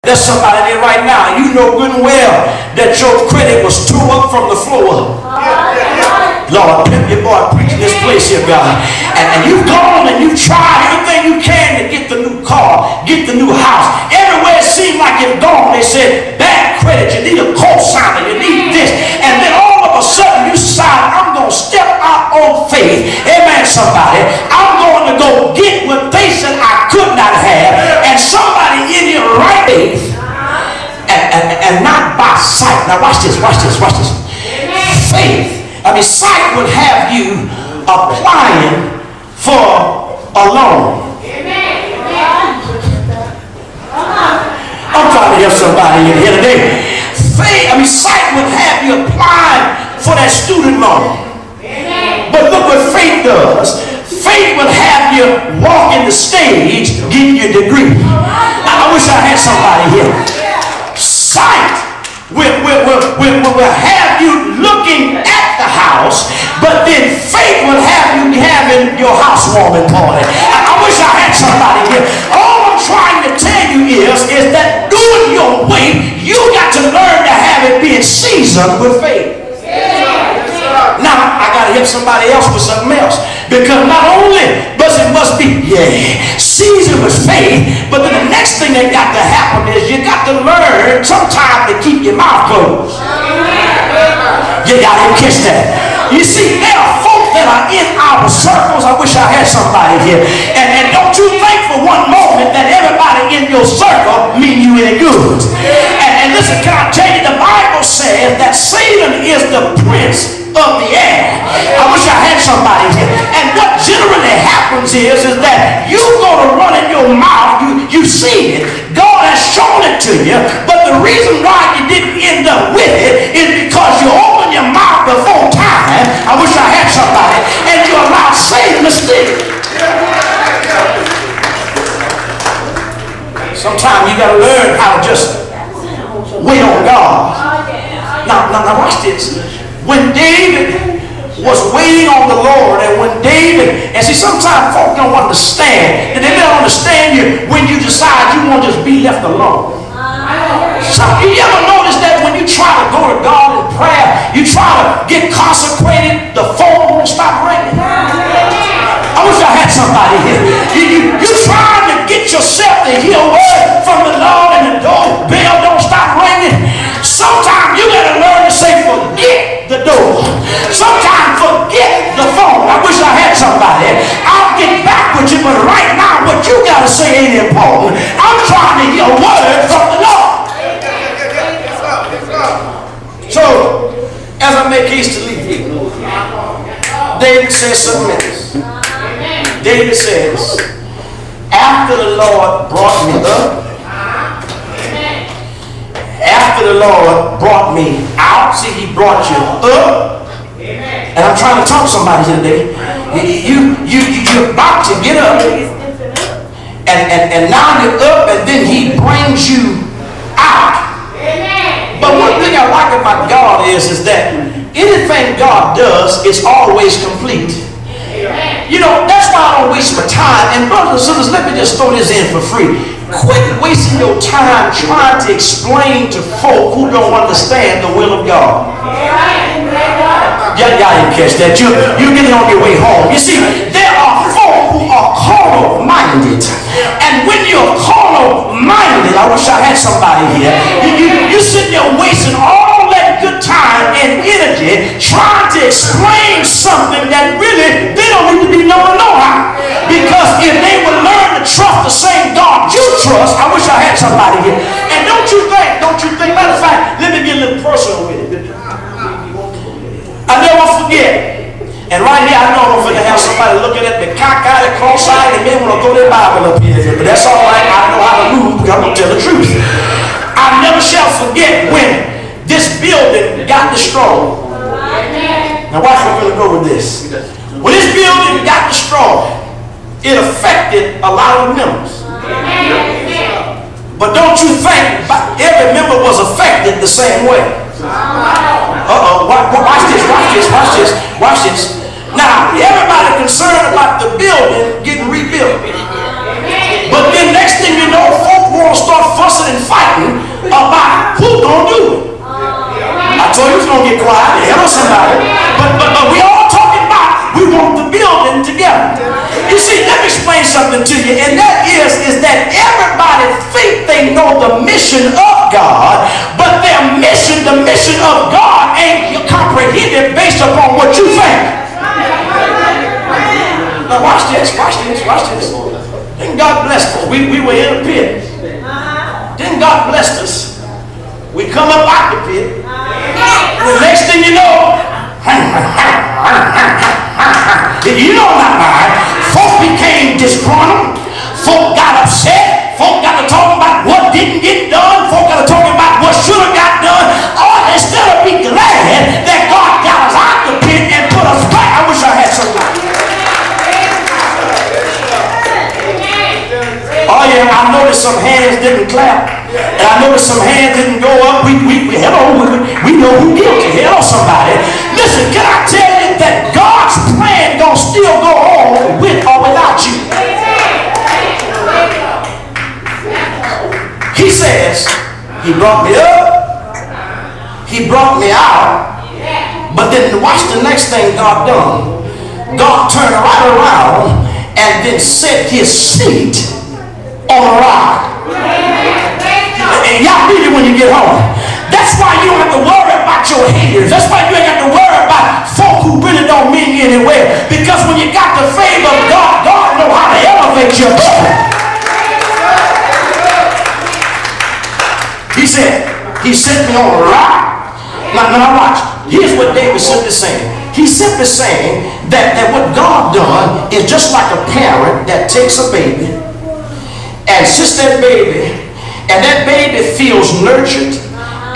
There's somebody there right now. You know good and well that your credit was tore up from the floor up. Lord, pimp your boy preaching this place here, God. And you've gone and you've tried everything you can to get the new car, get the new house. Everywhere it seemed like it's gone, they said, bad credit, you need a co-signer, you need this. And then all of a sudden you decide, I'm going to step out on faith. Amen, somebody. I'm going to go get what they said I could not have. And somebody in your right faith and not by sight. Now watch this, watch this, watch this. Faith. Sight would have you applying for a loan. I'm trying to help somebody in here today. Sight would have you applying for that student loan. But look what faith does. Faith would have you walking the stage, getting your degree. I wish I had somebody here. Sight will have you looking at the house, but then faith will have you having your housewarming party. I wish I had somebody here. All I'm trying to tell you is that doing your way, you got to learn to have it being seasoned with faith. Now, I got to help somebody else with something else. Because not only must be seasoned with faith, but then the next thing that got to happen is you got to learn sometimes to keep your mouth closed. You got to catch that. You see, there are folks that are in our circles. I wish I had somebody here. And don't you think for one moment that everybody in your circle mean you any good. And listen, can I tell you, the Bible says that Satan is the prince of the air. I wish I had somebody here. And what generally happens is that you go to run in your mouth, you see it, God has shown it to you, but the reason why you didn't end up with it is because you opened your mouth before time. I wish I had somebody. And you allowed Satan to steal. Sometimes you got to learn how to just wait on God. Now watch this. When David was waiting on the Lord, and when David, and see, sometimes folk don't understand, and they don't understand you when you decide you want to just be left alone. So you ever notice that when you try to go to God in prayer, you try to get consecrated, the phone won't stop ringing? I wish I had somebody here. You trying to get yourself to hear a word from the Lord, and the doorbell don't stop ringing. Sometimes you got to learn to say, forget the door. Sometimes forget the phone. I wish I had somebody. I'll get back with you, but right now what you got to say ain't important. I'm trying to hear a word from the Lord. So, as I make haste to leave you, David says something else. David says, after the Lord brought me up, after the Lord brought me out, see, he brought you up. And I'm trying to talk to somebody here today. You're about to get up. And now you're up, and then he brings you out. But one thing I like about God is that anything God does is always complete. You know, that's why I don't waste my time. And brothers and sisters, let me just throw this in for free. Quit wasting your time trying to explain to folk who don't understand the will of God. Y'all didn't catch that. You're getting on your way home. You see, there are folk who are carnal-minded. And when you're carnal-minded, I wish I had somebody here, you sit there wasting all that good time and energy trying to explain something that really they don't need to be knowing how. Because if they would learn to trust the same God you trust, I wish I had somebody here. And don't you think, matter of fact, let me get a little personal with it. I never forget. And right here, I know I'm going to have somebody looking at me cockeyed and cross-eyed and they want to throw their Bible up here. But that's all right. I know how to move because I'm going to tell the truth. I never shall forget when this building got destroyed. Now watch where we're going to go with this. When this building got destroyed, it affected a lot of members. But don't you think every member was affected the same way? Watch this. Now, everybody concerned about the building getting rebuilt. But then next thing you know, folk want to start fussing and fighting about it. But we all talking about we want the building together. You see, let me explain something to you, and that is that everybody think they know the mission of God, but their mission, the mission of God, ain't comprehended based upon what you think. Now watch this. Then God blessed us. We were in a pit. Then God blessed us. We come up out the pit. The next thing you know, not mine. Folk became disgruntled. Folk got upset. Folk got to talking about what didn't get done. Folk got to talking about what should have got done. Oh, instead of be glad that God got us out the pit and put us back. I wish I had somebody. Oh yeah, I noticed some hands didn't clap. And I noticed some hands didn't go up. We know who guilty. Hello, somebody. Listen, can I tell you that God's plan gonna still go on with or without you? He says, he brought me up, he brought me out, but then watch the next thing God done. God turned right around and then set his seat on a rock. And y'all read it when you get home. That's why you don't have to worry about your haters. That's why you ain't got to worry about folk who really don't mean you anywhere. Because when you got the favor of God, God knows how to elevate your people. He said, he set me on a rock. Now watch. Here's what David simply saying. He's simply saying that what God done is just like a parent that takes a baby and sits that baby, and that baby feels nurtured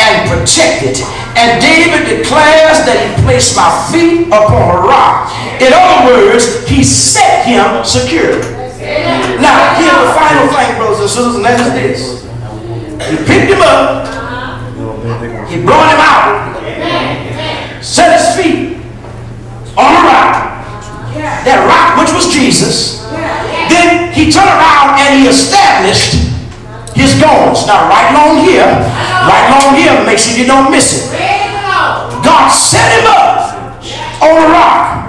and protected. And David declares that he placed my feet upon a rock. In other words, he set him secure. Now, here's the final thing, brothers and sisters, and that is this. He picked him up, he brought him out, set his feet on a rock, that rock which was Jesus. Then he turned around and he established his goings. Now right along here, make sure you don't miss it. God set him up on a rock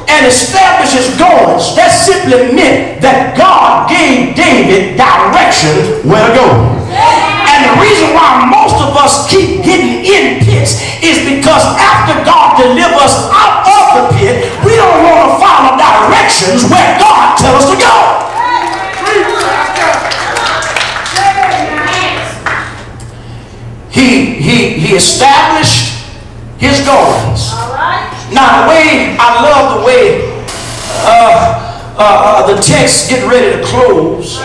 and established his goings. That simply meant that God gave David direction where to go. And the reason why most of us keep getting in pits is because after God delivers us out of the pit, we don't want to follow directions where God tells us to go. He established his goings. Now I love the way the text get ready to close.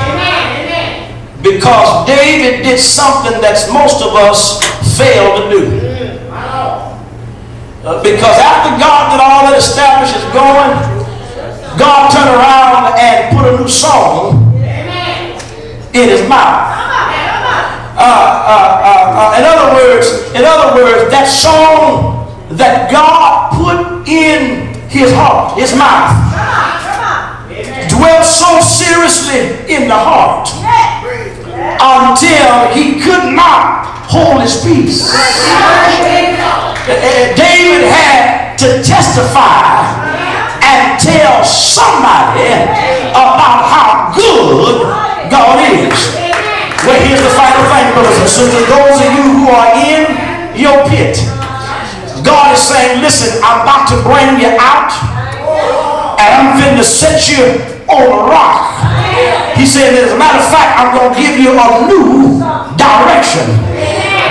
Because David did something that most of us fail to do. Because after God did all that established his going, God turned around and put a new song in his mouth. In other words, that song that God put in his heart, his mouth, dwelt so seriously in the heart until he could not hold his peace. David had to testify and tell somebody about how good God is. Well, here's the final thing, brothers and sisters. Those of you who are in your pit, God is saying, listen, I'm about to bring you out and I'm going to set you on a rock. He said, as a matter of fact, I'm going to give you a new direction.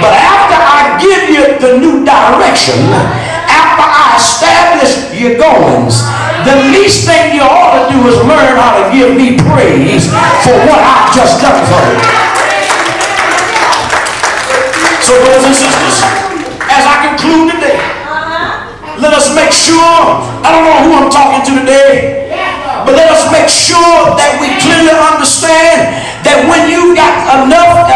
But after I give you the new direction, after I establish your goings, the least thing you ought to do is learn how to give me praise for what I've just done for you. So, brothers and sisters, as I conclude today, let us make sure, I don't know who I'm talking to today, but let us make sure that we clearly understand that when you got enough